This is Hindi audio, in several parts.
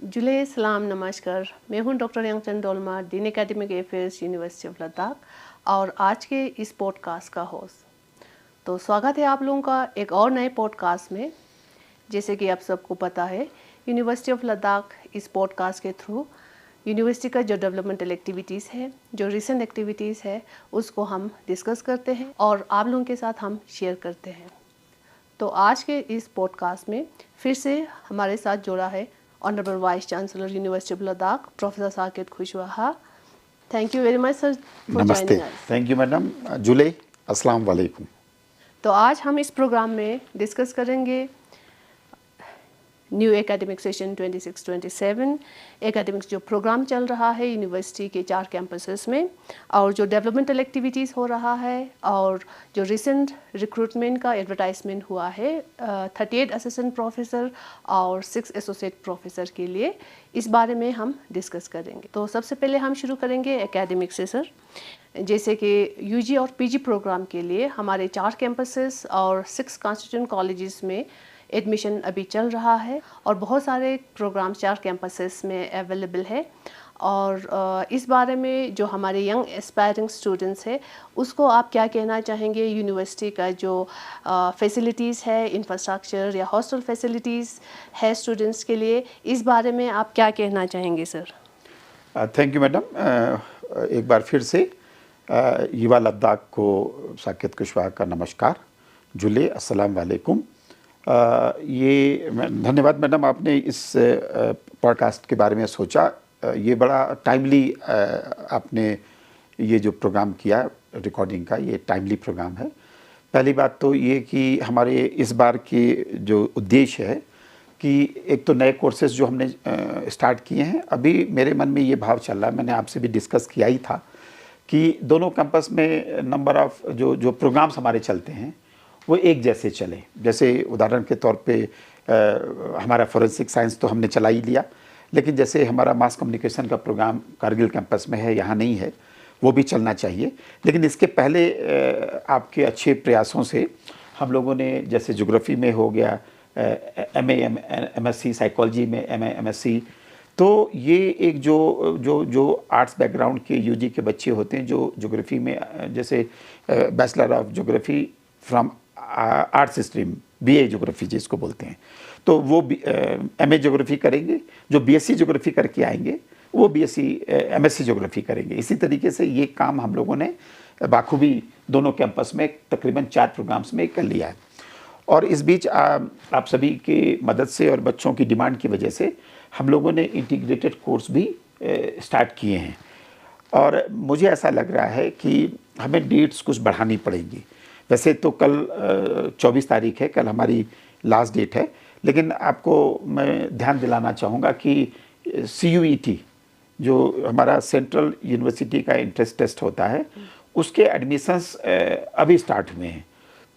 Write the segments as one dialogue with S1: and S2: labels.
S1: जुले सलाम नमस्कार। मैं हूं doctor Yangchand Dolma, dean academic affairs university of Ladakh और आज के इस पॉडकास्ट का होस्ट। तो स्वागत है आप लोगों का एक और नए पॉडकास्ट में। जैसे कि आप सबको पता है, यूनिवर्सिटी ऑफ लद्दाख इस पॉडकास्ट के थ्रू यूनिवर्सिटी का जो डेवलपमेंटल एक्टिविटीज़ है, जो रिसेंट एक्टिविटीज़ है, उसको हम डिस्कस करते हैं और आप लोगों के साथ हम शेयर करते हैं। तो आज के इस पॉडकास्ट में फिर से हमारे साथ जुड़ा है honourable vice chancellor university of Ladakh professor Saqib Khushwaha. Thank you very much sir for
S2: नमस्ते।
S1: Joining us.
S2: Thank you madam. जुले अस्सलाम वालेकुम।
S1: तो आज हम इस प्रोग्राम में डिस्कस करेंगे न्यू एकेडमिक सेशन 26-27 एकेडमिक्स जो प्रोग्राम चल रहा है यूनिवर्सिटी के 4 कैंपसेस में, और जो डेवलपमेंटल एक्टिविटीज़ हो रहा है, और जो रिसेंट रिक्रूटमेंट का एडवर्टाइजमेंट हुआ है 38 असिस्टेंट प्रोफेसर और 6 एसोसिएट प्रोफेसर के लिए, इस बारे में हम डिस्कस करेंगे। तो सबसे पहले हम शुरू करेंगे एकेडमिक से सर। जैसे कि यूजी और पीजी प्रोग्राम के लिए हमारे 4 कैंपसेस और 6 कॉन्स्टिट्यूएंट कॉलेजेस में एडमिशन अभी चल रहा है और बहुत सारे प्रोग्राम्स 4 कैंपसेस में अवेलेबल है। और इस बारे में जो हमारे यंग एस्पायरिंग स्टूडेंट्स है, उसको आप क्या कहना चाहेंगे? यूनिवर्सिटी का जो फैसिलिटीज़ है, इंफ्रास्ट्रक्चर या हॉस्टल फैसिलिटीज़ है स्टूडेंट्स के लिए, इस बारे में आप क्या कहना चाहेंगे सर?
S2: Thank you madam. एक बार फिर से युवा लद्दाख को साकिब खुशवाहा का नमस्कार। जुले अस्सलाम वालेकुम। ये धन्यवाद मैडम, आपने इस पॉडकास्ट के बारे में सोचा। ये बड़ा टाइमली आपने ये जो प्रोग्राम किया रिकॉर्डिंग का, ये टाइमली प्रोग्राम है। पहली बात तो ये कि हमारे इस बार के जो उद्देश्य है कि एक तो नए कोर्सेज जो हमने स्टार्ट किए हैं, अभी मेरे मन में ये भाव चल रहा है, मैंने आपसे भी डिस्कस किया ही था कि दोनों कैंपस में नंबर ऑफ़ जो प्रोग्राम्स हमारे चलते हैं वो एक जैसे चले। जैसे उदाहरण के तौर पे हमारा फोरेंसिक साइंस तो हमने चला ही लिया, लेकिन जैसे हमारा मास कम्युनिकेशन का प्रोग्राम कारगिल कैंपस में है, यहाँ नहीं है, वो भी चलना चाहिए। लेकिन इसके पहले आपके अच्छे प्रयासों से हम लोगों ने, जैसे ज्योग्राफी में हो गया MSc, साइकोलॉजी में MSc, तो ये एक जो आर्ट्स बैकग्राउंड के यूजी के बच्चे होते हैं जो ज्योग्राफी में, जैसे bachelor of geography from arts stream, BA geography जिसको बोलते हैं, तो वो MA ज्योग्राफी करेंगे। जो BSc ज्योग्राफी करके आएंगे वो MSc ज्योग्राफी करेंगे। इसी तरीके से ये काम हम लोगों ने बाखूबी दोनों कैंपस में तकरीबन 4 प्रोग्राम्स में कर लिया है। और इस बीच आप सभी की मदद से और बच्चों की डिमांड की वजह से हम लोगों ने इंटीग्रेटेड कोर्स भी स्टार्ट किए हैं। और मुझे ऐसा लग रहा है कि हमें डेट्स कुछ बढ़ानी पड़ेंगी। वैसे तो कल 24 तारीख है, कल हमारी लास्ट डेट है, लेकिन आपको मैं ध्यान दिलाना चाहूँगा कि CUET जो हमारा सेंट्रल यूनिवर्सिटी का इंट्रेंस टेस्ट होता है, उसके एडमिशन्स अभी स्टार्ट हुए हैं।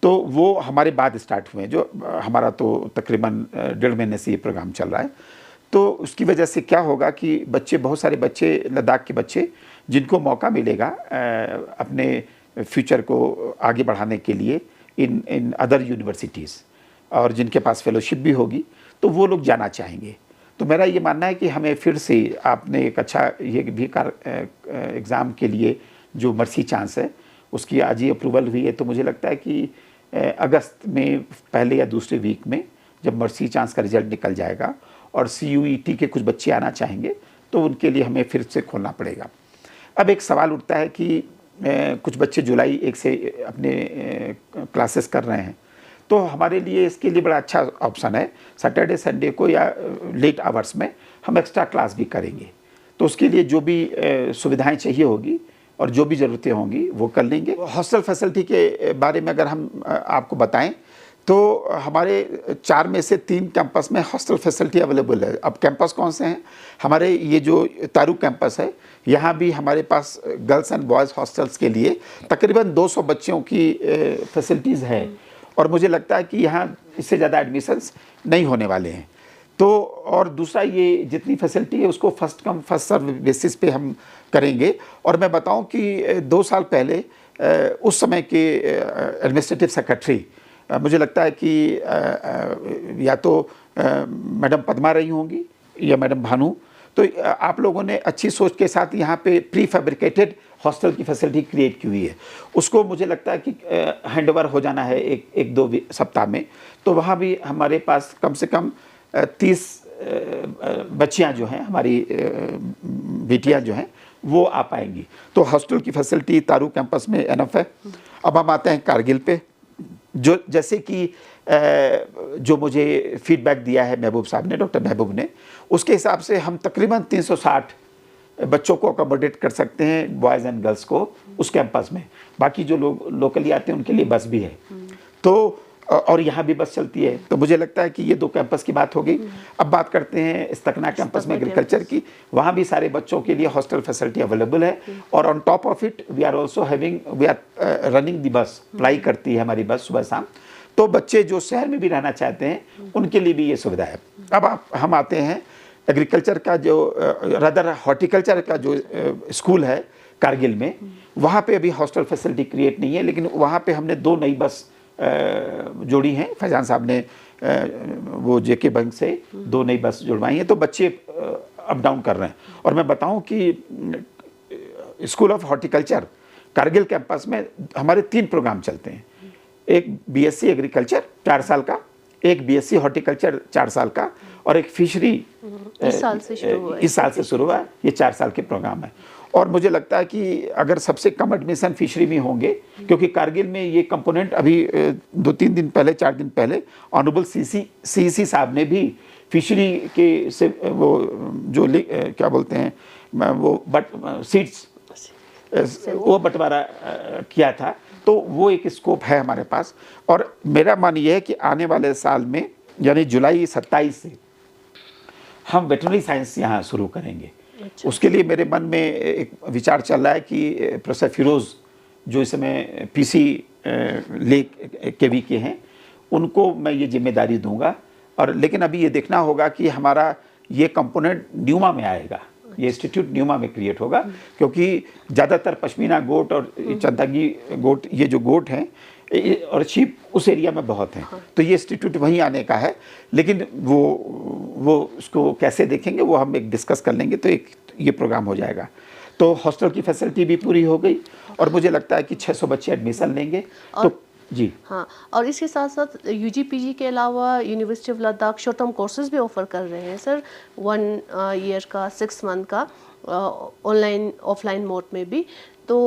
S2: तो वो हमारे बाद स्टार्ट हुए हैं, जो हमारा तो तकरीबन 1.5 महीने से ये प्रोग्राम चल रहा है। तो उसकी वजह से क्या होगा कि बच्चे, बहुत सारे बच्चे, लद्दाख के बच्चे जिनको मौका मिलेगा अपने फ्यूचर को आगे बढ़ाने के लिए इन अदर यूनिवर्सिटीज़, और जिनके पास फेलोशिप भी होगी, तो वो लोग जाना चाहेंगे। तो मेरा ये मानना है कि हमें फिर से, आपने एक अच्छा ये भी एग्ज़ाम के लिए जो मर्सी चांस है उसकी आज ही अप्रूवल हुई है, तो मुझे लगता है कि अगस्त में पहले या दूसरे वीक में जब मर्सी चांस का रिजल्ट निकल जाएगा और CUET के कुछ बच्चे आना चाहेंगे, तो उनके लिए हमें फिर से खोलना पड़ेगा। अब एक सवाल उठता है कि कुछ बच्चे जुलाई 1 से अपने क्लासेस कर रहे हैं, तो हमारे लिए इसके लिए बड़ा अच्छा ऑप्शन है, सैटरडे संडे को या लेट आवर्स में हम एक्स्ट्रा क्लास भी करेंगे। तो उसके लिए जो भी सुविधाएं चाहिए होगी और जो भी ज़रूरतें होंगी वो कर लेंगे। हॉस्टल फैसिलिटी के बारे में अगर हम आपको बताएं तो हमारे 4 में से 3 कैंपस में हॉस्टल फैसिलिटी अवेलेबल है। अब कैंपस कौन से हैं? हमारे ये जो तारुक कैंपस है, यहाँ भी हमारे पास गर्ल्स एंड बॉयज़ हॉस्टल्स के लिए तकरीबन 200 बच्चों की फैसिलिटीज़ है, और मुझे लगता है कि यहाँ इससे ज़्यादा एडमिशन्स नहीं होने वाले हैं। तो और दूसरा, ये जितनी फैसिलिटी है उसको first come first serve basis पे हम करेंगे। और मैं बताऊं कि 2 साल पहले उस समय के एडमिनिस्ट्रेटिव सेक्रेटरी, मुझे लगता है कि या तो मैडम पद्मा रही होंगी या मैडम भानु, तो आप लोगों ने अच्छी सोच के साथ यहाँ पे प्री फैब्रिकेटेड हॉस्टल की फैसिलिटी क्रिएट की हुई है। उसको मुझे लगता है कि हैंडओवर हो जाना है एक दो सप्ताह में। तो वहाँ भी हमारे पास कम से कम 30 बच्चियाँ जो हैं, हमारी बेटियाँ जो हैं, वो आ पाएंगी। तो हॉस्टल की फैसिलिटी तारू कैंपस में एनफ है। अब हम आते हैं कारगिल पे, जो जैसे कि जो मुझे फीडबैक दिया है महबूब साहब ने, डॉक्टर महबूब ने, उसके हिसाब से हम तकरीबन 360 बच्चों को अकोमोडेट कर सकते हैं, बॉयज़ एंड गर्ल्स को, उस कैंपस में। बाकी जो लोग लोकली आते हैं उनके लिए बस भी है। तो और यहाँ भी बस चलती है। तो मुझे लगता है कि ये 2 कैंपस की बात हो गई। अब बात करते हैं इस्तकना कैंपस में एग्रीकल्चर की। वहाँ भी सारे बच्चों के लिए हॉस्टल फैसिलिटी अवेलेबल है। और on top of it we are running the bus, apply करती है हमारी बस सुबह शाम। तो बच्चे जो शहर में भी रहना चाहते हैं उनके लिए भी ये सुविधा है। अब हम आते हैं एग्रीकल्चर का, जो रदर हॉर्टिकल्चर का जो स्कूल है कारगिल में, वहाँ पे अभी हॉस्टल फैसिलिटी क्रिएट नहीं है, लेकिन वहाँ पे हमने 2 नई बस जोड़ी हैं। फैजान साहब ने वो जेके बैंक से 2 नई बस जुड़वाई हैं, तो बच्चे अप डाउन कर रहे हैं। और मैं बताऊं कि school of horticulture Kargil campus में हमारे 3 प्रोग्राम चलते हैं। एक बीएससी एग्रीकल्चर 4 साल का, एक बीएससी हॉर्टिकल्चर 4 साल का, और एक फिशरी
S1: इस साल से शुरू हुआ है।
S2: ये 4 साल के प्रोग्राम है। और मुझे लगता है कि अगर सबसे कम एडमिशन फिशरी में होंगे, क्योंकि कारगिल में ये कंपोनेंट अभी 2-3 दिन पहले, 4 दिन पहले ऑनरेबल सीसी साहब ने भी फिशरी के से वो जो क्या बोलते हैं वो सीट्स वो बंटवारा किया था। तो वो एक स्कोप है हमारे पास। और मेरा मान ये है कि आने वाले साल में, यानी जुलाई 27 से हम वेटरनरी साइंस यहाँ शुरू करेंगे। अच्छा। उसके लिए मेरे मन में एक विचार चल रहा है कि प्रोफेसर फिरोज़, जो इस समय पीसी लेक केवी के हैं, उनको मैं ये जिम्मेदारी दूंगा। और लेकिन अभी ये देखना होगा कि हमारा ये कंपोनेंट न्यूमा में आएगा, ये इंस्टीट्यूट न्यूमा में क्रिएट होगा, क्योंकि ज़्यादातर पश्मीना गोट और चंदगी गोट, ये जो गोट हैं और शीप उस एरिया में बहुत हैं। तो ये इंस्टीट्यूट वहीं आने का है। लेकिन वो उसको कैसे देखेंगे वो हम एक डिस्कस कर लेंगे, तो एक ये प्रोग्राम हो जाएगा। तो हॉस्टल की फैसिलिटी भी पूरी हो गई और मुझे लगता है कि 600 बच्चे एडमिशन लेंगे। तो जी
S1: हाँ, और इसके साथ साथ यूजी पीजी के अलावा university of Ladakh short term courses भी ऑफर कर रहे हैं सर, 1 ईयर का, 6 मंथ का, ऑनलाइन ऑफलाइन मोड में भी। तो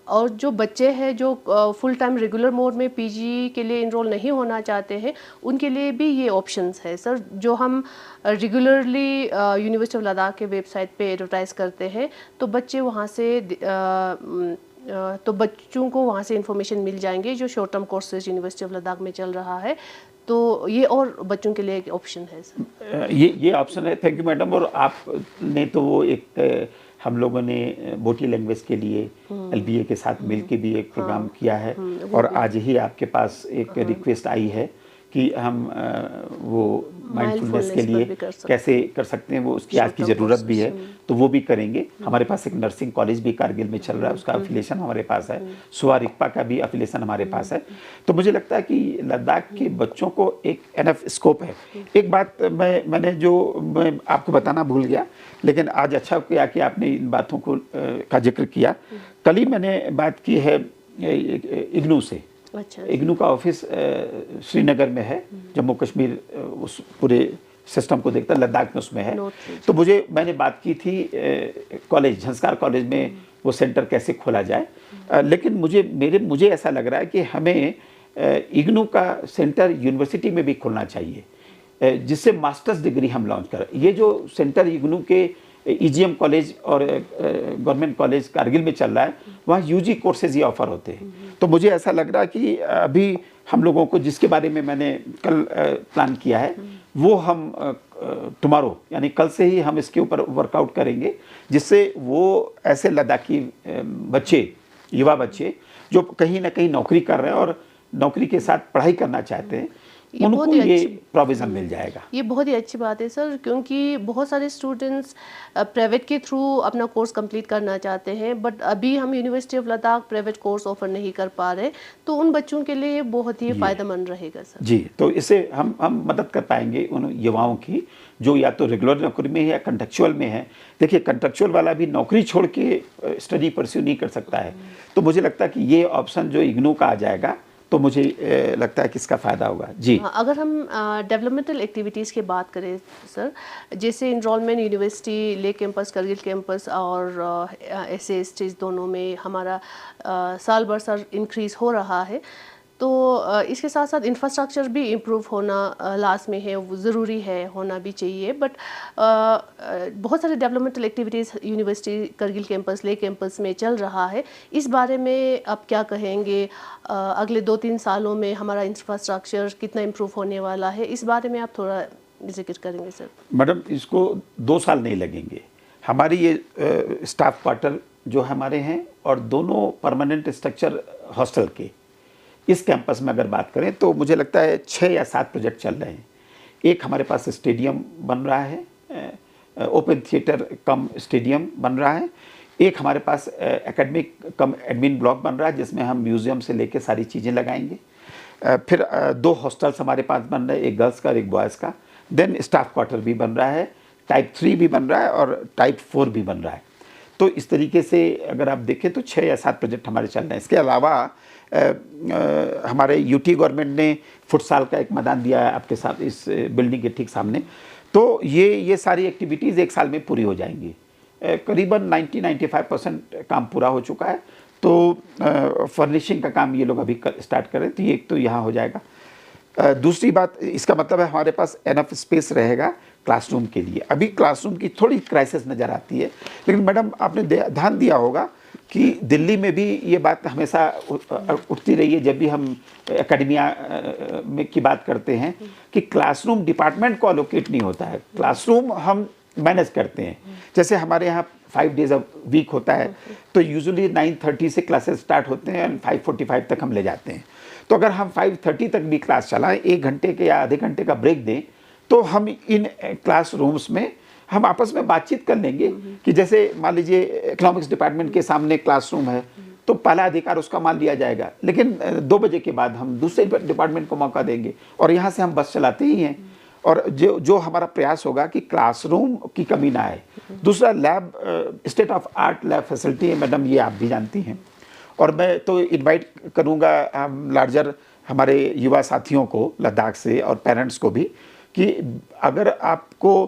S1: और जो बच्चे हैं जो फुल टाइम रेगुलर मोड में पीजी के लिए इनरोल नहीं होना चाहते हैं, उनके लिए भी ये ऑप्शंस है सर, जो हम रेगुलरली यूनिवर्सिटी ऑफ लद्दाख के वेबसाइट पे एडवर्टाइज करते हैं। तो बच्चे वहाँ से तो बच्चों को वहाँ से इन्फॉर्मेशन मिल जाएंगे जो short term courses university of Ladakh में चल रहा है। तो ये और बच्चों के लिए एक ऑप्शन है सर।
S2: ये ऑप्शन है। Thank you madam. और आपने तो वो एक हम लोगों ने बोटी लैंग्वेज के लिए एलबीए के साथ मिलके भी एक प्रोग्राम किया है। और आज ही आपके पास एक रिक्वेस्ट आई है कि हम वो माइंडफुलनेस के लिए कैसे कर सकते हैं, वो उसकी आज की ज़रूरत भी है, तो वो भी करेंगे। हमारे पास एक नर्सिंग कॉलेज भी कारगिल में चल रहा है, उसका अफिलिएशन हमारे पास है। सुआ रिक्पा का भी अफिलिएशन हमारे पास है। तो मुझे लगता है कि लद्दाख के बच्चों को एक एनफ स्कोप है। एक बात मैं आपको बताना भूल गया, लेकिन आज अच्छा किया कि आपने इन बातों का जिक्र किया। कल ही मैंने बात की है इग्नू से।
S1: अच्छा।
S2: इग्नू का ऑफिस श्रीनगर में है, जम्मू कश्मीर उस पूरे सिस्टम को देखता है, लद्दाख में उसमें है। तो मैंने बात की थी कॉलेज, झंस्कार कॉलेज में वो सेंटर कैसे खोला जाए। लेकिन मुझे ऐसा लग रहा है कि हमें इग्नू का सेंटर यूनिवर्सिटी में भी खोलना चाहिए, जिससे मास्टर्स डिग्री हम लॉन्च करें। ये जो सेंटर इग्नू के ईजीएम कॉलेज और गवर्नमेंट कॉलेज कारगिल में चल रहा है, वहाँ यूजी कोर्सेज ये ऑफर होते हैं। तो मुझे ऐसा लग रहा है कि अभी हम लोगों को, जिसके बारे में मैंने कल प्लान किया है, वो हम टुमारो यानी कल से ही हम इसके ऊपर वर्कआउट करेंगे, जिससे वो ऐसे लद्दाखी बच्चे, युवा बच्चे जो कहीं ना कहीं नौकरी कर रहे हैं और नौकरी के साथ पढ़ाई करना चाहते हैं,
S1: ये
S2: उनको
S1: बहुत ही
S2: ये
S1: अच्छी
S2: प्रोविज़न मिल जाएगा।
S1: ये बहुत ही अच्छी बात है सर, क्योंकि बहुत सारे स्टूडेंट्स प्राइवेट के थ्रू अपना कोर्स कंप्लीट करना चाहते हैं, बट अभी हम university of Ladakh private course offer नहीं कर पा रहे, तो उन बच्चों के लिए बहुत ही फ़ायदेमंद रहेगा सर।
S2: जी, तो इससे हम मदद कर पाएंगे उन युवाओं की जो या तो रेगुलर नौकरी में है या कंट्रेक्चुअल में है। देखिए कंट्रेक्चुअल वाला भी नौकरी छोड़ के स्टडी परस्यू नहीं कर सकता है, तो मुझे लगता है कि ये ऑप्शन जो इग्नू का आ जाएगा तो मुझे लगता है कि इसका फ़ायदा होगा। जी
S1: हाँ, अगर हम डेवलपमेंटल एक्टिविटीज़ की बात करें सर, जैसे इनरोलमेंट यूनिवर्सिटी, ले कैंपस, करगिल कैंपस और ऐसे स्टेज दोनों में हमारा साल बर साल इंक्रीज़ हो रहा है, तो इसके साथ साथ इंफ्रास्ट्रक्चर भी इम्प्रूव होना लाजमी है, वो ज़रूरी है, होना भी चाहिए। बट बहुत सारे developmental activities university Kargil campus, ले कैंपस में चल रहा है, इस बारे में आप क्या कहेंगे? अगले 2-3 सालों में हमारा इंफ्रास्ट्रक्चर कितना इम्प्रूव होने वाला है, इस बारे में आप थोड़ा जिक्र करेंगे सर?
S2: मैडम, इसको 2 साल नहीं लगेंगे। हमारी ये स्टाफ क्वार्टर जो हमारे हैं और दोनों परमानेंट स्ट्रक्चर हॉस्टल के इस कैंपस में अगर बात करें तो मुझे लगता है 6 या 7 प्रोजेक्ट चल रहे हैं। एक हमारे पास स्टेडियम बन रहा है, ओपन थिएटर कम स्टेडियम बन रहा है। एक हमारे पास एकेडमिक कम एडमिन ब्लॉक बन रहा है जिसमें हम म्यूज़ियम से लेके सारी चीज़ें लगाएंगे। फिर 2 हॉस्टल्स हमारे पास बन रहे हैं, एक गर्ल्स का और एक बॉयज़ का। देन स्टाफ क्वार्टर भी बन रहा है, टाइप 3 भी बन रहा है और टाइप 4 भी बन रहा है। तो इस तरीके से अगर आप देखें तो 6 या 7 प्रोजेक्ट हमारे चल रहे हैं। इसके अलावा हमारे यूटी गवर्नमेंट ने फुटसाल का एक मैदान दिया है आपके साथ इस बिल्डिंग के ठीक सामने। तो ये सारी एक्टिविटीज़ 1 साल में पूरी हो जाएंगी। करीबन 90-95% काम पूरा हो चुका है। तो फर्निशिंग का काम ये लोग अभी स्टार्ट करें, तो ये एक तो यहाँ हो जाएगा। दूसरी बात, इसका मतलब है हमारे पास एनफ स्पेस रहेगा क्लासरूम के लिए। अभी क्लासरूम की थोड़ी क्राइसिस नज़र आती है, लेकिन मैडम आपने ध्यान दिया होगा कि दिल्ली में भी ये बात हमेशा उठती रही है जब भी हम एकेडमिया में की बात करते हैं कि क्लासरूम डिपार्टमेंट को अलोकेट नहीं होता है, क्लासरूम हम मैनेज करते हैं। जैसे हमारे यहाँ 5 डेज अ वीक होता है, तो यूजुअली 9:30 से क्लासेस स्टार्ट होते हैं और 5:45 तक हम ले जाते हैं। तो अगर हम 5:30 तक भी क्लास चलाएं, 1 घंटे के या आधे घंटे का ब्रेक दें, तो हम इन क्लासरूम्स में हम आपस में बातचीत कर लेंगे कि जैसे मान लीजिए इकोनॉमिक्स डिपार्टमेंट के सामने क्लासरूम है तो पहला अधिकार उसका मान लिया जाएगा, लेकिन 2 बजे के बाद हम दूसरे डिपार्टमेंट को मौका देंगे और यहाँ से हम बस चलाते ही हैं। और जो हमारा प्रयास होगा कि क्लासरूम की कमी ना आए। दूसरा, lab, state of art lab facility है मैडम, ये आप भी जानती हैं। और मैं तो इनवाइट करूँगा हम लार्जर हमारे युवा साथियों को लद्दाख से और पेरेंट्स को भी कि अगर आपको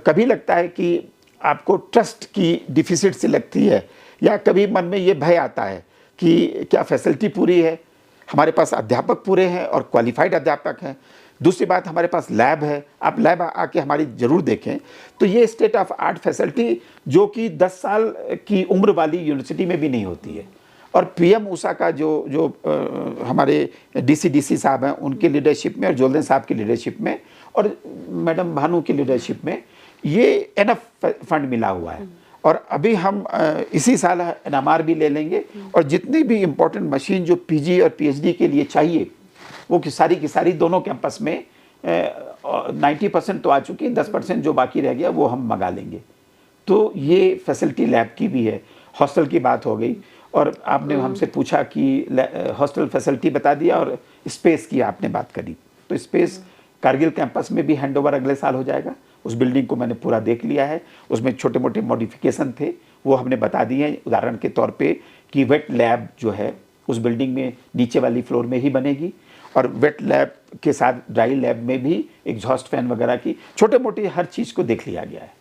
S2: कभी लगता है कि आपको ट्रस्ट की डिफिसिट सी लगती है या कभी मन में ये भय आता है कि क्या फैसिलिटी पूरी है, हमारे पास अध्यापक पूरे हैं और क्वालिफाइड अध्यापक हैं। दूसरी बात, हमारे पास लैब है, आप लैब आके हमारी ज़रूर देखें। तो ये स्टेट ऑफ आर्ट फैसिलिटी जो कि 10 साल की उम्र वाली यूनिवर्सिटी में भी नहीं होती है। और पीएम ऊषा का जो हमारे डीसी साहब हैं उनके लीडरशिप में और जोल्दन साहब की लीडरशिप में और मैडम भानु की लीडरशिप में ये एनएफ फंड मिला हुआ है। और अभी हम इसी साल एनएमआर भी ले लेंगे और जितनी भी इम्पोर्टेंट मशीन जो पीजी और पीएचडी के लिए चाहिए वो की सारी दोनों कैंपस में 90% तो आ चुकी है, 10% जो बाकी रह गया वो हम मंगा लेंगे। तो ये फैसिलिटी लैब की भी है। हॉस्टल की बात हो गई और आपने हमसे पूछा कि हॉस्टल फैसिलिटी बता दिया और स्पेस की आपने बात करी। तो स्पेस कारगिल कैंपस में भी हैंडओवर अगले साल हो जाएगा। उस बिल्डिंग को मैंने पूरा देख लिया है, उसमें छोटे मोटे मॉडिफिकेशन थे वो हमने बता दिए हैं। उदाहरण के तौर पे कि वेट लैब जो है उस बिल्डिंग में नीचे वाली फ्लोर में ही बनेगी और वेट लैब के साथ ड्राई लैब में भी एग्जॉस्ट फैन वगैरह की छोटे मोटे हर चीज़ को देख लिया गया है।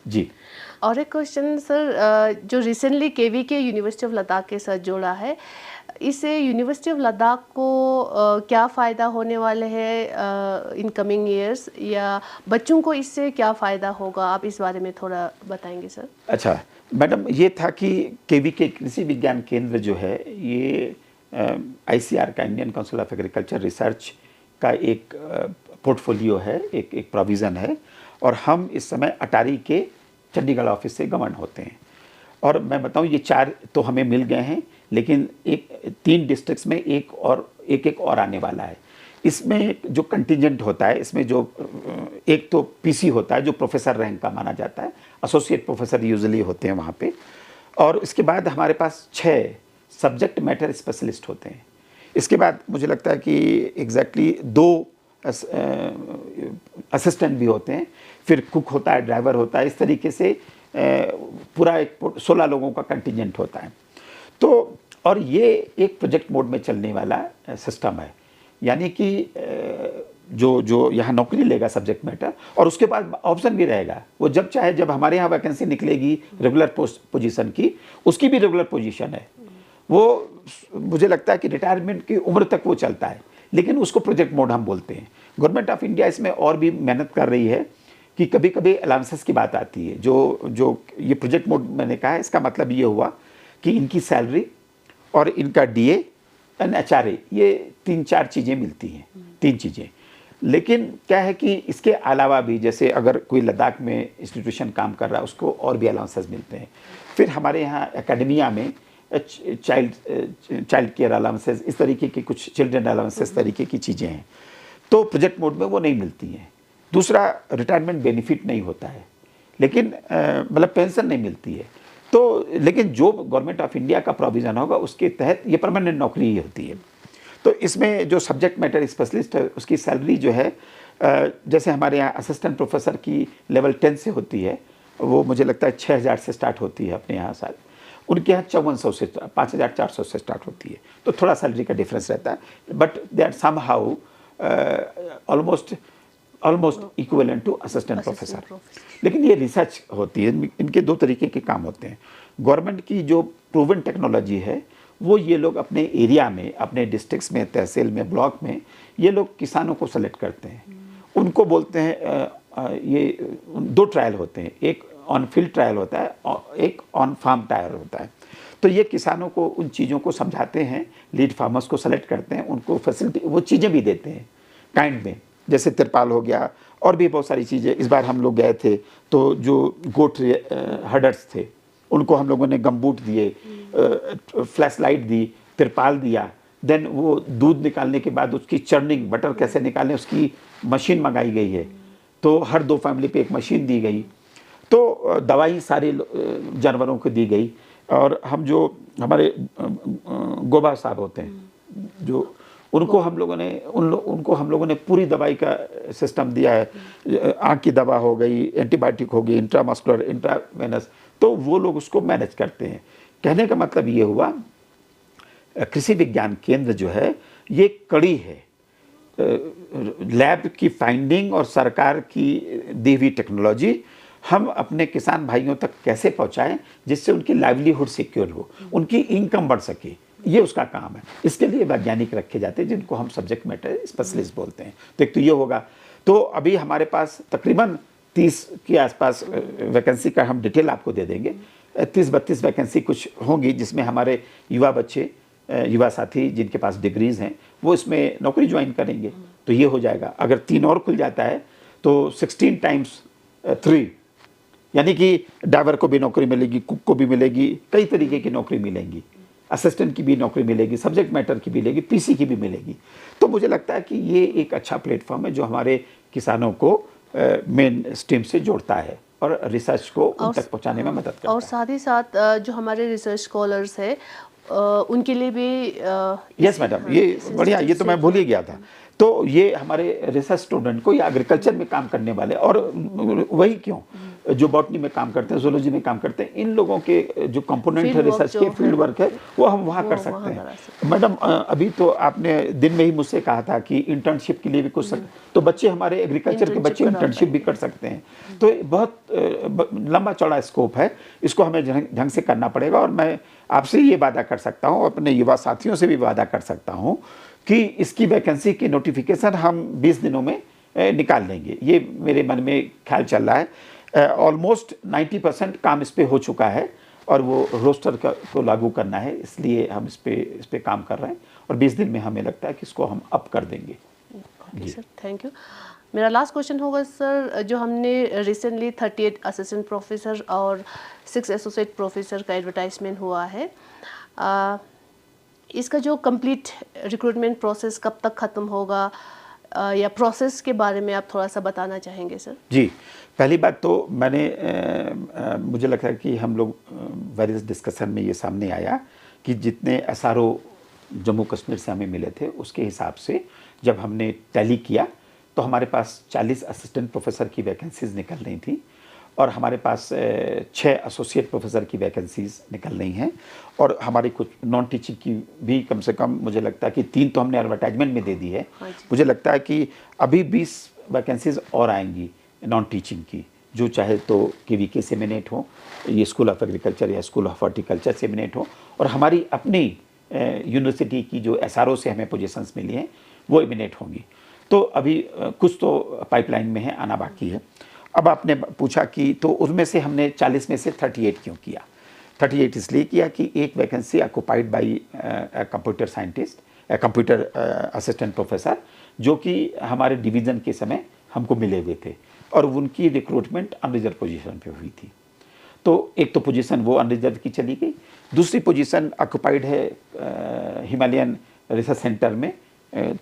S2: जी।
S1: और एक क्वेश्चन सर, जो recently KVK university of Ladakh के साथ जोड़ा है, इससे यूनिवर्सिटी ऑफ लद्दाख को क्या फ़ायदा होने वाले हैं इन कमिंग ईयर्स, या बच्चों को इससे क्या फ़ायदा होगा, आप इस बारे में थोड़ा बताएंगे सर?
S2: अच्छा मैडम, ये था कि केवीके कृषि विज्ञान केंद्र जो है ये आईसीआर का, Indian council of agriculture research का एक पोर्टफोलियो है, एक प्रोविज़न है। और हम इस समय अटारी के चंडीगढ़ ऑफिस से गवर्न होते हैं। और मैं बताऊं ये 4 तो हमें मिल गए हैं, लेकिन 3 डिस्ट्रिक्ट्स में एक और आने वाला है। इसमें जो कंटिजेंट होता है, इसमें जो एक तो पीसी होता है जो प्रोफेसर रैंक का माना जाता है, एसोसिएट प्रोफेसर यूजुअली होते हैं वहाँ पे, और इसके बाद हमारे पास 6 सब्जेक्ट मैटर स्पेशलिस्ट होते हैं। इसके बाद मुझे लगता है कि एग्जैक्टली 2 असिस्टेंट भी होते हैं, फिर कुक होता है, ड्राइवर होता है, इस तरीके से पूरा एक 16 लोगों का कंटिजेंट होता है। तो और ये एक प्रोजेक्ट मोड में चलने वाला सिस्टम है, यानी कि जो यहाँ नौकरी लेगा सब्जेक्ट मैटर, और उसके बाद ऑप्शन भी रहेगा, वो जब चाहे, जब हमारे यहाँ वैकेंसी निकलेगी रेगुलर पोजीशन की, उसकी भी रेगुलर पोजीशन है, वो मुझे लगता है कि रिटायरमेंट की उम्र तक वो चलता है, लेकिन उसको प्रोजेक्ट मोड हम बोलते हैं। गवर्नमेंट ऑफ इंडिया इसमें और भी मेहनत कर रही है कि कभी कभी अलाउंसेस की बात आती है, जो ये प्रोजेक्ट मोड मैंने कहा है, इसका मतलब ये हुआ कि इनकी सैलरी और इनका डीए एंड एचआरए, ये 3-4 चीज़ें मिलती हैं, 3 चीज़ें। लेकिन क्या है कि इसके अलावा भी, जैसे अगर कोई लद्दाख में इंस्टीट्यूशन काम कर रहा है, उसको और भी अलाउंसेस मिलते हैं। फिर हमारे यहाँ एकेडमिया में चाइल्ड केयर अलाउंसेस, इस तरीके की कुछ चिल्ड्रन अलाउंसेस तरीके की चीज़ें हैं, तो प्रोजेक्ट मोड में वो नहीं मिलती हैं। दूसरा, रिटायरमेंट बेनिफिट नहीं होता है, लेकिन मतलब पेंशन नहीं मिलती है। तो लेकिन जो गवर्नमेंट ऑफ इंडिया का प्रोविज़न होगा उसके तहत ये परमानेंट नौकरी ही होती है। तो इसमें जो सब्जेक्ट मैटर स्पेशलिस्ट है, उसकी सैलरी जो है, जैसे हमारे यहाँ असिस्टेंट प्रोफेसर की लेवल 10 से होती है, वो मुझे लगता है 6000 से स्टार्ट होती है अपने यहाँ साल, उनके यहाँ 5400 से 5400 से स्टार्ट होती है। तो थोड़ा सैलरी का डिफरेंस रहता है, but they are somehow almost equivalent to assistant professor. लेकिन ये रिसर्च होती है, इनके 2 तरीके के काम होते हैं। गवर्नमेंट की जो प्रूवन टेक्नोलॉजी है, वो ये लोग अपने एरिया में, अपने डिस्ट्रिक्ट्स में, तहसील में, ब्लॉक में, ये लोग किसानों को सेलेक्ट करते हैं। उनको बोलते हैं, ये 2 ट्रायल होते हैं, एक ऑन फील्ड ट्रायल होता है और एक ऑन फार्म ट्रायल होता है। तो ये किसानों को उन चीज़ों को समझाते हैं, लीड फार्मर्स को सेलेक्ट करते हैं, उनको फैसिलिटी, वो चीज़ें भी देते हैं काइंड में, जैसे तिरपाल हो गया और भी बहुत सारी चीज़ें। इस बार हम लोग गए थे तो जो गोट हर्डर्स थे, उनको हम लोगों ने गमबूट दिए, फ्लैश लाइट दी, तिरपाल दिया, देन वो दूध निकालने के बाद उसकी चर्निंग, बटर कैसे निकालें, उसकी मशीन मंगाई गई है। तो हर 2 फैमिली पे एक मशीन दी गई। तो दवाई सारे जानवरों को दी गई। और हम जो हमारे गोबा साहब होते हैं, जो उनको हम लोगों ने पूरी दवाई का सिस्टम दिया है। आँख की दवा हो गई, एंटीबायोटिक हो गई, इंट्रामस्कुलर, इंट्रावेनस, तो वो लोग उसको मैनेज करते हैं। कहने का मतलब ये हुआ, कृषि विज्ञान केंद्र जो है ये कड़ी है, लैब की फाइंडिंग और सरकार की दी हुई टेक्नोलॉजी हम अपने किसान भाइयों तक कैसे पहुंचाएं, जिससे उनकी लाइवलीहुड सिक्योर हो, उनकी इनकम बढ़ सके, ये उसका काम है। इसके लिए वैज्ञानिक रखे जाते हैं, जिनको हम सब्जेक्ट मैटर स्पेशलिस्ट बोलते हैं। तो एक तो ये होगा। तो अभी हमारे पास तकरीबन 30 के आसपास वैकेंसी का हम डिटेल आपको दे देंगे। 30-32 वैकेंसी कुछ होंगी, जिसमें हमारे युवा बच्चे, युवा साथी जिनके पास डिग्रीज हैं, वो इसमें नौकरी ज्वाइन करेंगे। तो ये हो जाएगा। अगर 3 और खुल जाता है तो 16 टाइम्स 3, यानी कि ड्राइवर को भी नौकरी मिलेगी, कुक को भी मिलेगी, कई तरीके की नौकरी मिलेंगी, असिस्टेंट की भी नौकरी मिलेगी, सब्जेक्ट मैटर की भी मिलेगी, पीसी की भी मिलेगी। तो मुझे लगता है कि ये एक अच्छा प्लेटफॉर्म है जो हमारे किसानों को मेन स्ट्रीम से जोड़ता है और रिसर्च को उन तक पहुंचाने में मदद करता है।
S1: और साथ ही साथ जो हमारे रिसर्च स्कॉलर्स है, उनके लिए भी
S2: यस मैडम, ये बढ़िया, ये तो मैं भूल ही गया था। तो ये हमारे रिसर्च स्टूडेंट को या एग्रीकल्चर में काम करने वाले, और वही क्यों, जो बॉटनी में काम करते हैं, जूलॉजी में काम करते हैं, इन लोगों के जो कंपोनेंट है रिसर्च के, फील्ड वर्क है, वो हम वहाँ कर सकते हैं। मैडम अभी तो आपने दिन में ही मुझसे कहा था कि इंटर्नशिप के लिए भी कुछ, तो बच्चे हमारे एग्रीकल्चर के बच्चे इंटर्नशिप भी कर सकते हैं। तो बहुत लंबा चौड़ा स्कोप है, इसको हमें ढंग से करना पड़ेगा। और मैं आपसे ये वादा कर सकता हूँ, अपने युवा साथियों से भी वादा कर सकता हूँ कि इसकी वैकेंसी की नोटिफिकेशन हम 20 दिनों में निकाल लेंगे। ये मेरे मन में ख्याल चल रहा है। ऑलमोस्ट 90% काम इस पे हो चुका है और वो रोस्टर को लागू करना है, इसलिए हम इस पे काम कर रहे हैं और 20 दिन में हमें लगता है कि इसको हम अप कर देंगे।
S1: Okay sir, thank you. मेरा लास्ट क्वेश्चन होगा सर, जो हमने रिसेंटली 38 असिस्टेंट प्रोफेसर और 6 एसोसिएट प्रोफेसर का एडवर्टाइजमेंट हुआ है, इसका जो कंप्लीट रिक्रूटमेंट प्रोसेस कब तक ख़त्म होगा, या प्रोसेस के बारे में आप थोड़ा सा बताना चाहेंगे सर?
S2: जी, पहली बात तो मैंने मुझे लगता है कि हम लोग वेरियस डिस्कशन में ये सामने आया कि जितने एसआरओ जम्मू कश्मीर से हमें मिले थे उसके हिसाब से जब हमने टैली किया तो हमारे पास 40 असिस्टेंट प्रोफेसर की वैकेंसीज निकल रही थी और हमारे पास 6 एसोसिएट प्रोफेसर की वैकेंसीज निकल रही हैं और हमारी कुछ नॉन टीचिंग की भी कम से कम मुझे लगता है कि 3 तो हमने एडवर्टाइजमेंट में दे दी है। मुझे लगता है कि अभी 20 वैकेंसीज और आएंगी नॉन टीचिंग की, जो चाहे तो KVK से एमिनेट हो, ये स्कूल ऑफ एग्रीकल्चर या स्कूल ऑफ हॉर्टिकल्चर से एमिनेट हो, और हमारी अपनी यूनिवर्सिटी की जो SRO से हमें पोजीशंस मिली हैं वो एमिनेट होंगी। तो अभी कुछ तो पाइपलाइन में है, आना बाकी है। अब आपने पूछा कि तो उनमें से हमने 40 में से 38 क्यों किया? 38 इसलिए किया कि एक vacancy occupied by computer scientist, computer assistant professor, जो कि हमारे डिवीज़न के समय हमको मिले हुए थे और उनकी रिक्रूटमेंट अनरिजर्व पोजीशन पे हुई थी। तो एक तो पोजीशन वो अनरिजर्व की चली गई, दूसरी पोजीशन ऑक्युपाइड है हिमालयन रिसर्च सेंटर में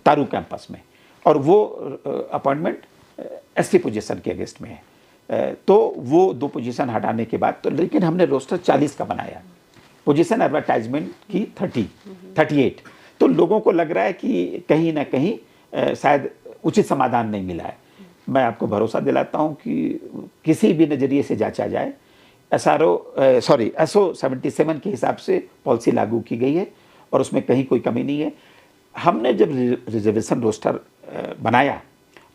S2: तारू कैंपस में, और वो अपॉइंटमेंट SC पोजीशन के अगेंस्ट में है। तो वो 2 पोजीशन हटाने के बाद तो, लेकिन हमने रोस्टर 40 का बनाया, पोजीशन एडवर्टाइजमेंट की 38। तो लोगों को लग रहा है कि कहीं ना कहीं शायद उचित समाधान नहीं मिला है। मैं आपको भरोसा दिलाता हूं कि किसी भी नज़रिए से जांचा जाए, SO 77 के हिसाब से पॉलिसी लागू की गई है और उसमें कहीं कोई कमी नहीं है। हमने जब रिजर्वेशन रोस्टर बनाया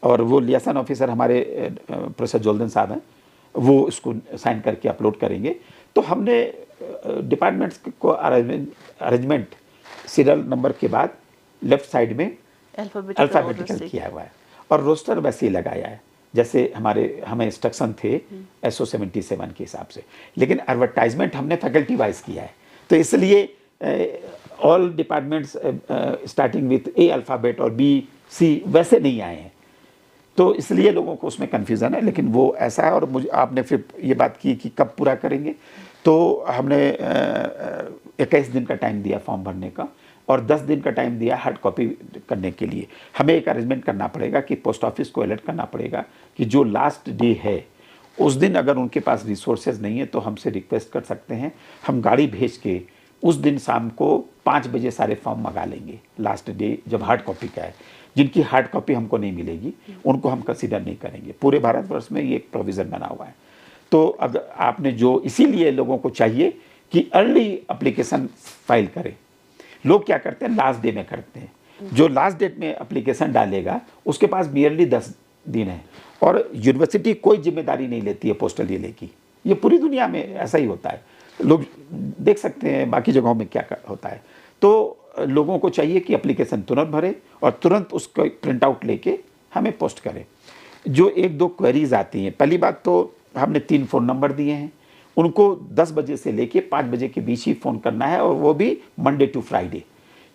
S2: और वो लियासन ऑफिसर हमारे प्रोफेसर जोल्दन साहब हैं, वो इसको साइन करके अपलोड करेंगे, तो हमने डिपार्टमेंट्स को अरेंजमेंट सीरियल नंबर के बाद लेफ्ट साइड में अल्फ़ाबेटिकल किया हुआ है और रोस्टर वैसे ही लगाया है जैसे हमें इंस्ट्रक्शन थे SO 77 के हिसाब से, लेकिन एडवर्टाइजमेंट हमने फैकल्टी वाइज किया है। तो इसलिए all departments starting with A alphabet और B C वैसे नहीं आए हैं, तो इसलिए लोगों को उसमें कन्फ्यूज़न है। लेकिन वो ऐसा है, और मुझे आपने फिर ये बात की कि कब पूरा करेंगे, तो हमने 21 दिन का टाइम दिया फॉर्म भरने का और 10 दिन का टाइम दिया हार्ड कॉपी करने के लिए। हमें एक अरेंजमेंट करना पड़ेगा कि पोस्ट ऑफिस को अलर्ट करना पड़ेगा कि जो लास्ट डे है उस दिन अगर उनके पास रिसोर्सेज नहीं है तो हमसे रिक्वेस्ट कर सकते हैं, हम गाड़ी भेज के उस दिन शाम को 5 बजे सारे फॉर्म मंगा लेंगे, लास्ट डे जब हार्ड कॉपी का है। जिनकी हार्ड कॉपी हमको नहीं मिलेगी उनको हम कंसीडर नहीं करेंगे। पूरे भारतवर्ष में ये एक प्रोविज़न बना हुआ है। तो अब आपने जो, इसीलिए लोगों को चाहिए कि अर्ली एप्लीकेशन फाइल करें। लोग क्या करते हैं, लास्ट डे में करते हैं। जो लास्ट डेट में एप्लीकेशन डालेगा उसके पास बियरली 10 दिन है और यूनिवर्सिटी कोई जिम्मेदारी नहीं लेती है पोस्टल डिले की। ये पूरी दुनिया में ऐसा ही होता है, लोग देख सकते हैं बाकी जगहों में क्या होता है। तो लोगों को चाहिए कि एप्लीकेशन तुरंत भरे और तुरंत उसका प्रिंट आउट लेके हमें पोस्ट करें। जो 1-2 क्वेरीज आती हैं, पहली बात तो हमने 3 फ़ोन नंबर दिए हैं, उनको 10 बजे से लेके 5 बजे के बीच ही फ़ोन करना है और वो भी मंडे टू फ्राइडे,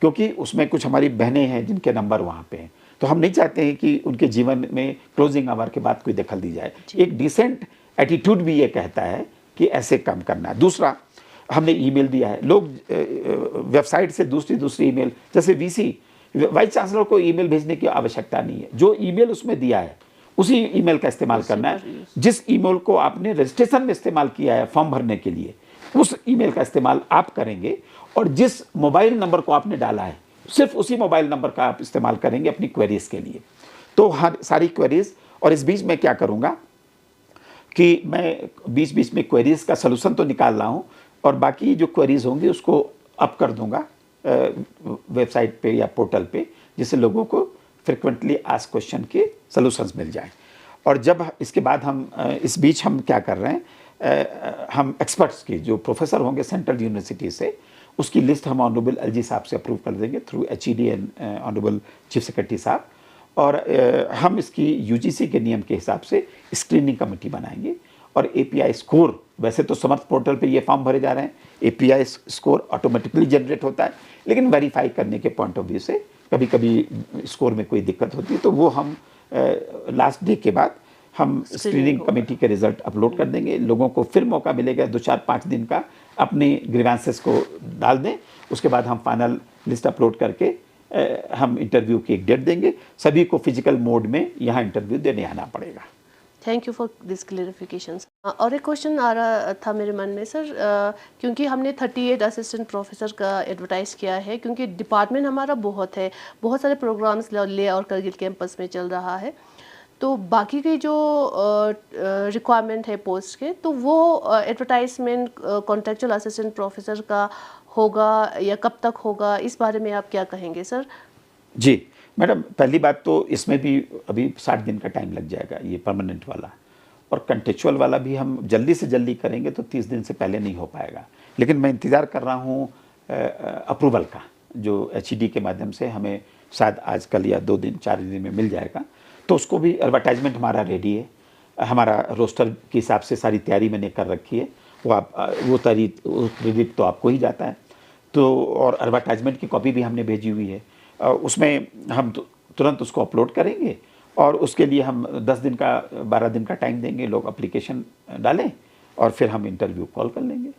S2: क्योंकि उसमें कुछ हमारी बहनें हैं जिनके नंबर वहाँ पे हैं। तो हम नहीं चाहते हैं कि उनके जीवन में क्लोजिंग आवर के बाद कोई दखल दी जाए। एक डिसेंट एटीट्यूड भी ये कहता है कि ऐसे काम करना है। दूसरा, हमने ईमेल दिया है, लोग वेबसाइट से दूसरी ईमेल, जैसे VC वाइस चांसलर को ईमेल भेजने की आवश्यकता नहीं है। जो ईमेल उसमें दिया है उसी ईमेल का इस्तेमाल करना है। जिस ईमेल को आपने रजिस्ट्रेशन में इस्तेमाल किया है फॉर्म भरने के लिए, उस ईमेल का इस्तेमाल आप करेंगे और जिस मोबाइल नंबर को आपने डाला है सिर्फ उसी मोबाइल नंबर का आप इस्तेमाल करेंगे अपनी क्वेरीज के लिए। तो हर सारी क्वेरीज, और इस बीच में क्या करूँगा कि मैं बीच में क्वेरीज का सलूशन तो निकाल रहा हूँ और बाकी जो क्वेरीज होंगी उसको अप कर दूंगा वेबसाइट पे या पोर्टल पे, जिससे लोगों को फ्रिक्वेंटली आस्क क्वेश्चन के सॉल्यूशंस मिल जाएं। और जब इसके बाद हम इस बीच हम क्या कर रहे हैं, हम एक्सपर्ट्स की जो प्रोफेसर होंगे सेंट्रल यूनिवर्सिटी से, उसकी लिस्ट हम ऑनरेबल LG साहब से अप्रूव कर देंगे through HED and honourable chief secretary साहब। और हम इसकी UGC के नियम के हिसाब से स्क्रीनिंग कमेटी बनाएंगे और API स्कोर, वैसे तो समर्थ पोर्टल पे ये फॉर्म भरे जा रहे हैं, API स्कोर ऑटोमेटिकली जनरेट होता है, लेकिन वेरीफाई करने के पॉइंट ऑफ व्यू से कभी कभी स्कोर में कोई दिक्कत होती है, तो वो हम लास्ट डे के बाद हम स्क्रीनिंग कमेटी के रिजल्ट अपलोड कर देंगे। लोगों को फिर मौका मिलेगा 2-4-5 दिन का अपनी ग्रीवेंसेस को डाल दें। उसके बाद हम फाइनल लिस्ट अपलोड करके हम इंटरव्यू की एक डेट देंगे। सभी को फिजिकल मोड में यहाँ इंटरव्यू देने आना पड़ेगा।
S1: Thank you for this clarifications. और एक क्वेश्चन आ रहा था मेरे मन में सर, क्योंकि हमने 38 असिस्टेंट प्रोफेसर का एडवर्टाइज़ किया है, क्योंकि डिपार्टमेंट हमारा बहुत है, बहुत सारे प्रोग्राम्स ले और करगिल कैंपस में चल रहा है, तो बाकी के जो रिक्वायरमेंट है पोस्ट के, तो वो एडवर्टाइजमेंट कॉन्ट्रेक्चुअल असिस्टेंट प्रोफेसर का होगा या कब तक होगा, इस बारे में आप क्या कहेंगे सर?
S2: जी मैडम, पहली बात तो इसमें भी अभी 60 दिन का टाइम लग जाएगा, ये परमानेंट वाला। और कंटेक्चुअल वाला भी हम जल्दी से जल्दी करेंगे तो 30 दिन से पहले नहीं हो पाएगा। लेकिन मैं इंतज़ार कर रहा हूँ अप्रूवल का, जो HED के माध्यम से हमें शायद आज कल या 2 दिन 4 दिन में मिल जाएगा। तो उसको भी एडवर्टाइजमेंट हमारा रेडी है, हमारा रोस्टर के हिसाब से सारी तैयारी मैंने कर रखी है। वो क्रेडिट तो आपको ही जाता है। तो और एडवर्टाइजमेंट की कॉपी भी हमने भेजी हुई है, उसमें हम तुरंत उसको अपलोड करेंगे और उसके लिए हम 10 दिन का 12 दिन का टाइम देंगे, लोग एप्लीकेशन डालें और फिर हम इंटरव्यू कॉल कर लेंगे।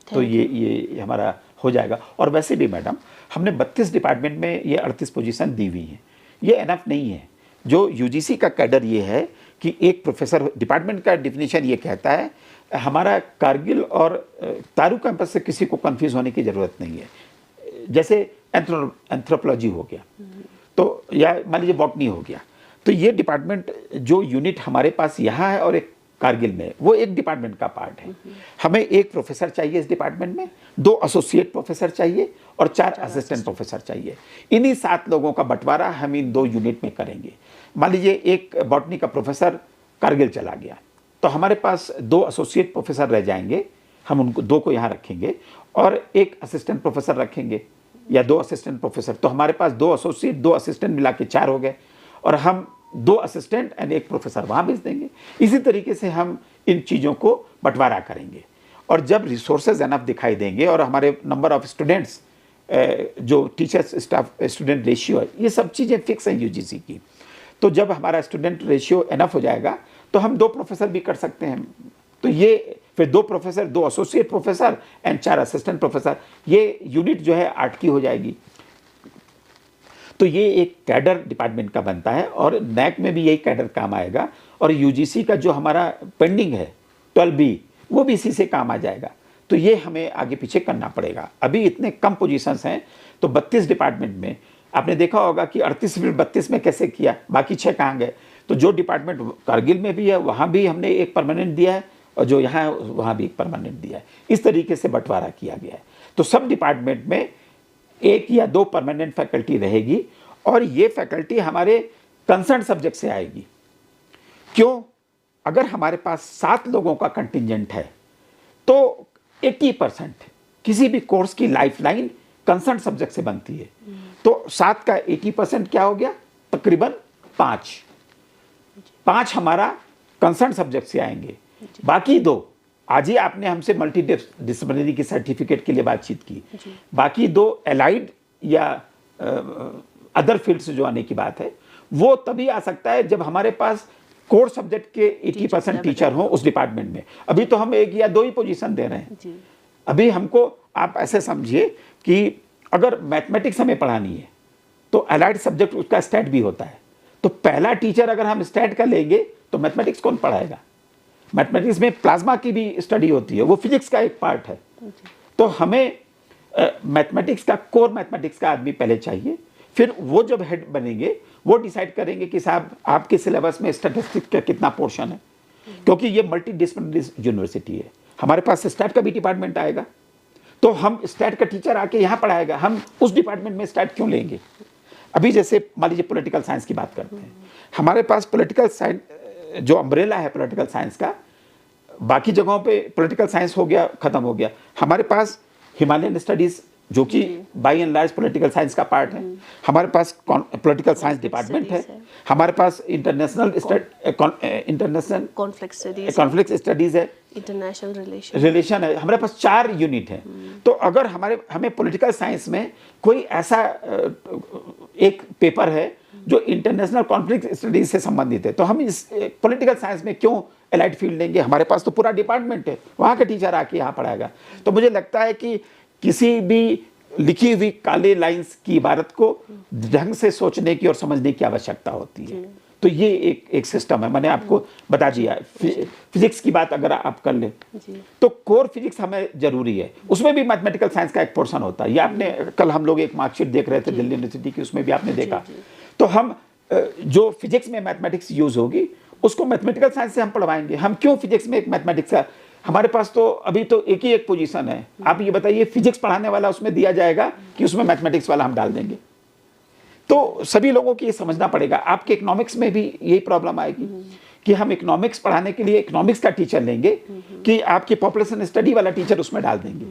S2: तो ये हमारा हो जाएगा। और वैसे भी मैडम, हमने 32 डिपार्टमेंट में ये 38 पोजीशन दी हुई हैं, ये एनफ नहीं है। जो UGC का कैडर ये है कि एक प्रोफेसर, डिपार्टमेंट का डिफिनीशन ये कहता है, हमारा कारगिल और तारू कैंपस से किसी को कंफ्यूज होने की ज़रूरत नहीं है। जैसे एंथ्रोपोलॉजी हो गया, तो या मान लीजिए बॉटनी हो गया, तो ये डिपार्टमेंट जो यूनिट हमारे पास यहाँ है और एक कारगिल में, वो एक डिपार्टमेंट का पार्ट है। हमें एक प्रोफेसर चाहिए इस डिपार्टमेंट में, 2 एसोसिएट प्रोफेसर चाहिए और 4 असिस्टेंट प्रोफेसर चाहिए। इन्हीं 7 लोगों का बंटवारा हम इन 2 यूनिट में करेंगे। मान लीजिए एक बॉटनी का प्रोफेसर कारगिल चला गया, तो हमारे पास 2 एसोसिएट प्रोफेसर रह जाएंगे, हम उनको 2 को यहाँ रखेंगे और एक असिस्टेंट प्रोफेसर रखेंगे या 2 असिस्टेंट प्रोफेसर। तो हमारे पास 2 एसोसिएट 2 असिस्टेंट मिला के 4 हो गए और हम 2 असिस्टेंट एंड एक प्रोफेसर वहाँ भेज देंगे। इसी तरीके से हम इन चीज़ों को बंटवारा करेंगे और जब रिसोर्सेज एनफ दिखाई देंगे और हमारे नंबर ऑफ स्टूडेंट्स, जो टीचर्स स्टाफ स्टूडेंट रेशियो है, ये सब चीज़ें फिक्स हैं UGC की। तो जब हमारा स्टूडेंट रेशियो एनफ हो जाएगा तो हम 2 प्रोफेसर भी कर सकते हैं। तो ये फिर 2 professor, 2 associate professor and 4 assistant professor, ये यूनिट जो है 8 की हो जाएगी। तो ये एक कैडर डिपार्टमेंट का बनता है और NAC में भी यही कैडर काम आएगा। और UGC का जो हमारा पेंडिंग है 12B, वो भी इसी से काम आ जाएगा। तो ये हमें आगे पीछे करना पड़ेगा। अभी इतने कम पोजीशंस हैं, तो 32 डिपार्टमेंट में आपने देखा होगा कि 38 फिर 32 में कैसे किया, बाकी 6 कहाँ गए। तो जो डिपार्टमेंट कारगिल में भी है वहाँ भी हमने एक परमानेंट दिया है और जो यहाँ है वहाँ भी एक परमानेंट दिया है। इस तरीके से बंटवारा किया गया है। तो सब डिपार्टमेंट में 1 या 2 परमानेंट फैकल्टी रहेगी और ये फैकल्टी हमारे कंसर्न सब्जेक्ट से आएगी। क्यों? अगर हमारे पास 7 लोगों का कंटिंजेंट है तो 80% किसी भी कोर्स की लाइफलाइन कंसर्न सब्जेक्ट से बनती है। तो 7 का 80% क्या हो गया? तकरीबन 5 हमारा कंसर्न सब्जेक्ट से आएंगे। बाकी 2, आज ही आपने हमसे मल्टी डिसिप्लिनरी की सर्टिफिकेट के लिए बातचीत की, बाकी 2 एलाइड या अदर फील्ड से जो आने की बात है, वो तभी आ सकता है जब हमारे पास कोर सब्जेक्ट के 80% टीचर हों उस डिपार्टमेंट में। अभी तो हम 1 या 2 ही पोजीशन दे रहे हैं। अभी हमको आप ऐसे समझिए कि अगर मैथमेटिक्स हमें पढ़ानी है तो एलाइड सब्जेक्ट उसका स्टैट भी होता है। तो पहला टीचर अगर हम स्टैट का लेंगे तो मैथमेटिक्स कौन पढ़ाएगा? मैथमेटिक्स में प्लाज्मा की भी स्टडी होती है, वो फिजिक्स का एक पार्ट है। तो हमें मैथमेटिक्स का, कोर मैथमेटिक्स का आदमी पहले चाहिए। फिर वो जब हेड बनेंगे वो डिसाइड करेंगे कि साहब आपके सिलेबस में स्टैटिस्टिक्स का कितना पोर्शन है, क्योंकि ये मल्टी डिसिप्लिनरी यूनिवर्सिटी है। हमारे पास स्टैट का भी डिपार्टमेंट आएगा, तो हम स्टैट का टीचर आके यहाँ पढ़ाएगा, हम उस डिपार्टमेंट में स्टैट क्यों लेंगे? अभी जैसे मान लीजिए पॉलिटिकल साइंस की बात करते हैं, हमारे पास पॉलिटिकल साइंस जो अम्ब्रेला है पॉलिटिकल साइंस का, बाकी जगहों पे पॉलिटिकल साइंस हो गया, खत्म हो गया। हमारे पास हिमालयन स्टडीज जो कि by and large political science का पार्ट है, हमारे पास पॉलिटिकल साइंस डिपार्टमेंट है, हमारे पास इंटरनेशनल कॉन्फ्लिक्ट स्टडीज है,
S1: इंटरनेशनल
S2: रिलेशन है। हमारे पास 4 यूनिट है। तो अगर हमें पॉलिटिकल साइंस में कोई ऐसा एक पेपर है जो इंटरनेशनल कॉन्फ्लिक्ट स्टडीज से संबंधित है, तो हम इस पॉलिटिकल साइंस में क्यों एलाइड फील्ड लेंगे, हमारे पास तो पूरा डिपार्टमेंट है, वहाँ का टीचर आके यहाँ पढ़ाएगा। तो मुझे लगता है कि किसी भी लिखी हुई काले लाइंस की इबारत को ढंग से सोचने की और समझने की आवश्यकता होती है। तो ये एक सिस्टम है, मैंने आपको बता दिया। फिजिक्स की बात अगर आप कर लें तो कोर फिजिक्स हमें जरूरी है, उसमें भी मैथमेटिकल साइंस का एक पोर्शन होता है। ये आपने कल हम लोग एक मार्कशीट देख रहे थे दिल्ली यूनिवर्सिटी की, उसमें भी आपने देखा। तो हम जो फिजिक्स में मैथमेटिक्स यूज होगी उसको मैथमेटिकल साइंस से हम पढ़वाएंगे। हम क्यों फिजिक्स में एक मैथमेटिक्स का, हमारे पास तो अभी तो एक ही एक पोजीशन है। आप ये बताइए फिजिक्स पढ़ाने वाला उसमें दिया जाएगा कि उसमें मैथमेटिक्स वाला हम डाल देंगे? तो सभी लोगों को ये समझना पड़ेगा। आपके इकोनॉमिक्स में भी यही प्रॉब्लम आएगी कि हम इकोनॉमिक्स पढ़ाने के लिए इकोनॉमिक्स का टीचर लेंगे कि आपकी पॉपुलेशन स्टडी वाला टीचर उसमें डाल देंगे,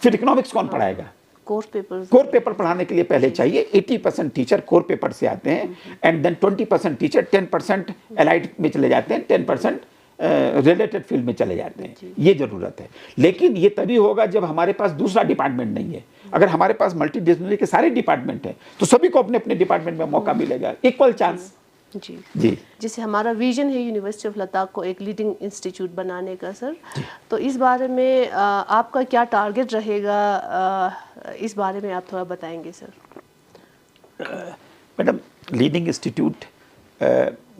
S2: फिर इकोनॉमिक्स कौन पढ़ाएगा?
S1: कोर पेपर
S2: पढ़ाने के लिए पहले चाहिए 80% टीचर कोर पेपर से आते हैं, एंड देन 20% टीचर 10% एलाइड में चले जाते हैं, 10% रिलेटेड फील्ड में चले जाते हैं। ये जरूरत है, लेकिन ये तभी होगा जब हमारे पास दूसरा डिपार्टमेंट नहीं है। अगर हमारे पास मल्टी डिसिप्लिनरी के सारे डिपार्टमेंट हैं तो सभी को अपने अपने डिपार्टमेंट में मौका मिलेगा, इक्वल चांस।
S1: जी, जैसे हमारा विजन है यूनिवर्सिटी ऑफ लद्दाख को एक लीडिंग इंस्टीट्यूट बनाने का सर, तो इस बारे में आपका क्या टारगेट रहेगा, इस बारे में आप थोड़ा बताएंगे सर?
S2: मैडम, लीडिंग इंस्टीट्यूट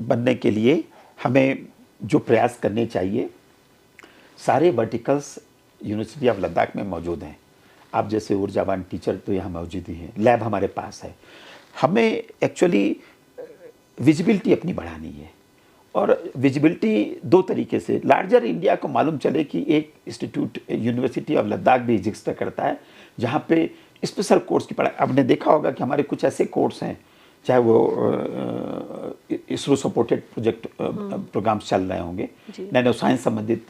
S2: बनने के लिए हमें जो प्रयास करने चाहिए, सारे वर्टिकल्स यूनिवर्सिटी ऑफ लद्दाख में मौजूद हैं। आप जैसे ऊर्जावान टीचर तो यहाँ मौजूद ही हैं, लैब हमारे पास है। हमें एक्चुअली विजिबिलिटी अपनी बढ़ानी है, और विजिबिलिटी दो तरीके से। लार्जर इंडिया को मालूम चले कि एक इंस्टीट्यूट यूनिवर्सिटी ऑफ लद्दाख भी एग्जिस्ट करता है जहाँ पे स्पेशल कोर्स की पढ़ाई। आपने देखा होगा कि हमारे कुछ ऐसे कोर्स हैं, चाहे वो इसरो सपोर्टेड प्रोजेक्ट प्रोग्राम्स चल रहे होंगे, नैनो साइंस संबंधित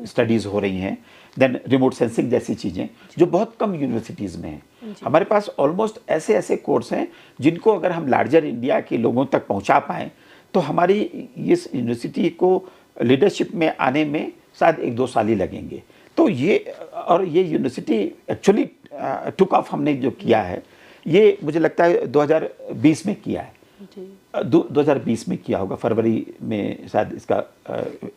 S2: स्टडीज़ हो रही हैं, देन रिमोट सेंसिंग जैसी चीज़ें जो बहुत कम यूनिवर्सिटीज़ में हैं। हमारे पास ऑलमोस्ट ऐसे ऐसे कोर्स हैं जिनको अगर हम लार्जर इंडिया के लोगों तक पहुंचा पाएँ तो हमारी इस यूनिवर्सिटी को लीडरशिप में आने में शायद 1-2 साल ही लगेंगे। तो ये यूनिवर्सिटी एक्चुअली टुक ऑफ हमने जो किया है, ये मुझे लगता है 2020 में किया है। 2020 में किया होगा, फरवरी में शायद। इसका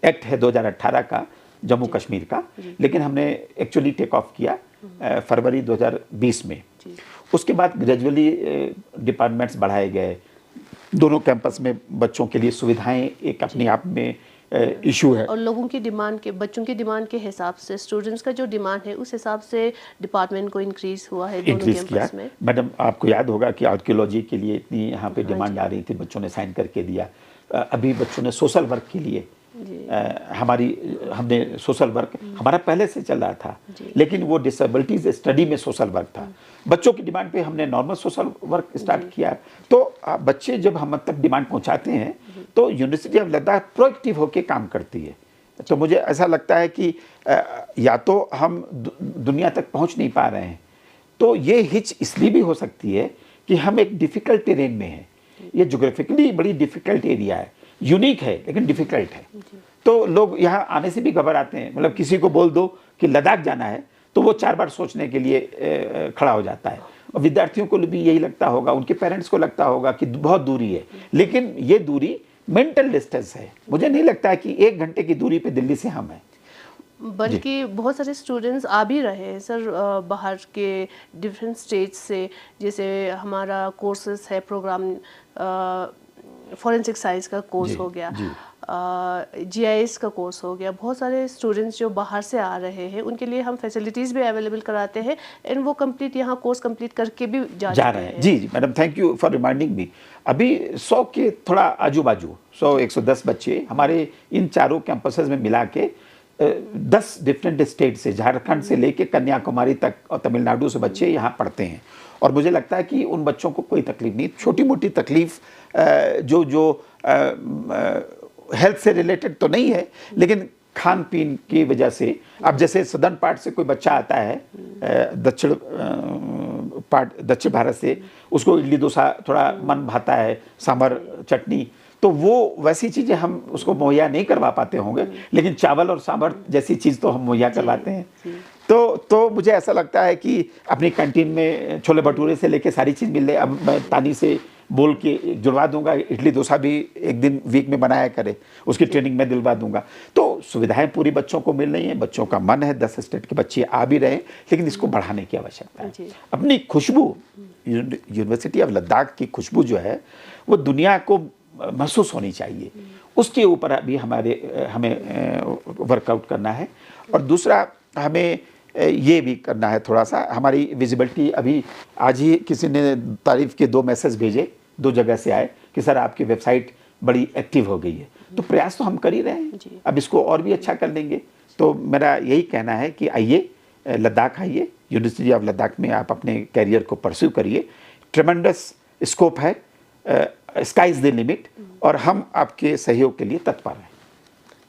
S2: एक्ट है 2018 का, जम्मू कश्मीर का, लेकिन हमने एक्चुअली टेक ऑफ किया फरवरी 2020 में। उसके बाद ग्रेजुअली डिपार्टमेंट्स बढ़ाए गए, दोनों कैंपस में बच्चों के लिए सुविधाएं एक अपने आप में इशू है,
S1: और लोगों की डिमांड के, बच्चों की डिमांड के हिसाब से, स्टूडेंट्स का जो डिमांड है उस हिसाब से डिपार्टमेंट को इंक्रीज हुआ है दोनों कैंपस में।
S2: मैडम, आपको याद होगा कि आर्कियोलॉजी के लिए इतनी यहाँ पे डिमांड आ रही थी, बच्चों ने साइन करके दिया। अभी बच्चों ने सोशल वर्क के लिए हमने सोशल वर्क हमारा पहले से चल रहा था, लेकिन वो डिसेबिलिटीज स्टडी में सोशल वर्क था। बच्चों की डिमांड पे हमने नॉर्मल सोशल वर्क स्टार्ट किया। तो बच्चे जब हम तक डिमांड पहुंचाते हैं तो यूनिवर्सिटी ऑफ लद्दाख प्रोएक्टिव होकर काम करती है। तो मुझे ऐसा लगता है कि या तो हम दुनिया तक पहुंच नहीं पा रहे हैं, तो ये हिच इसलिए भी हो सकती है कि हम एक डिफ़िकल्ट टेरेन में हैं। ये ज्योग्राफिकली बड़ी डिफ़िकल्ट एरिया है, यूनिक है लेकिन डिफ़िकल्ट है। तो लोग यहाँ आने से भी घबराते हैं। मतलब किसी को बोल दो कि लद्दाख जाना है तो वो 4 बार सोचने के लिए खड़ा हो जाता है। और विद्यार्थियों को भी यही लगता होगा, उनके पेरेंट्स को लगता होगा कि बहुत दूरी है, लेकिन ये दूरी मेंटल डिस्टेंस है। मुझे नहीं लगता है कि 1 घंटे की दूरी पे दिल्ली से हम हैं,
S1: बल्कि बहुत सारे स्टूडेंट्स आ भी रहे हैं सर बाहर के डिफरेंट स्टेट्स से। जैसे हमारा कोर्सेस है, प्रोग्राम फॉरेंसिक साइंस का कोर्स हो गया, GIS का कोर्स हो गया। बहुत सारे स्टूडेंट्स जो बाहर से आ रहे हैं उनके लिए हम फैसिलिटीज़ भी अवेलेबल कराते हैं, एंड वो कंप्लीट यहाँ कोर्स कंप्लीट करके भी जा रहे हैं।
S2: जी madam, thank you for reminding me. अभी 100 के थोड़ा आजू बाजू 100-110 बच्चे हमारे इन चारों कैंपसेस में मिला के 10 डिफरेंट स्टेट से, झारखंड से लेके कन्याकुमारी तक और तमिलनाडु से बच्चे यहाँ पढ़ते हैं। और मुझे लगता है कि उन बच्चों को कोई तकलीफ नहीं, छोटी मोटी तकलीफ जो हेल्थ से रिलेटेड तो नहीं है, लेकिन खान पीन की वजह से। अब जैसे सदर्न पार्ट से कोई बच्चा आता है, दक्षिण भारत से, उसको इडली डोसा थोड़ा मन भाता है, सांभर चटनी, तो वो वैसी चीज़ें हम उसको मुहैया नहीं करवा पाते होंगे, लेकिन चावल और सांभर जैसी चीज़ तो हम मुहैया करवाते हैं। तो मुझे ऐसा लगता है कि अपनी कैंटीन में छोले भटूरे से लेके सारी चीज़ मिल रही। अब मैं तानी से बोल के जुड़वा दूंगा, इडली डोसा भी एक दिन वीक में बनाया करे, उसकी ट्रेनिंग मैं दिलवा दूंगा। तो सुविधाएं पूरी बच्चों को मिल रही हैं, बच्चों का मन है 10 स्टेट के बच्चे आ भी रहे हैं, लेकिन इसको बढ़ाने की आवश्यकता है। अपनी खुशबू, यूनिवर्सिटी ऑफ लद्दाख की खुशबू जो है वो दुनिया को महसूस होनी चाहिए, उसके ऊपर अभी हमें वर्कआउट करना है। और दूसरा हमें ये भी करना है थोड़ा सा, हमारी विजिबिलिटी अभी आज ही किसी ने तारीफ के 2 मैसेज भेजे, 2 जगह से आए कि सर आपकी वेबसाइट बड़ी एक्टिव हो गई है। तो प्रयास तो हम कर ही रहे हैं, अब इसको और भी अच्छा कर लेंगे। तो मेरा यही कहना है कि आइए लद्दाख आइए, यूनिवर्सिटी ऑफ लद्दाख में आप अपने कैरियर को परस्यू करिए, ट्रेमेंडस स्कोप है, स्काई इज द लिमिट, और हम आपके सहयोग के लिए तत्पर हैं।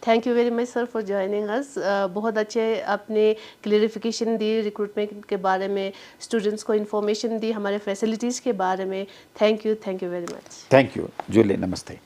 S1: Thank you very much sir for joining us. बहुत अच्छे आपने क्लियरिफिकेशन दी रिक्रूटमेंट के बारे में, स्टूडेंट्स को इन्फॉर्मेशन दी हमारे फैसिलिटीज़ के बारे में। Thank you very much.
S2: Thank you Julie, नमस्ते।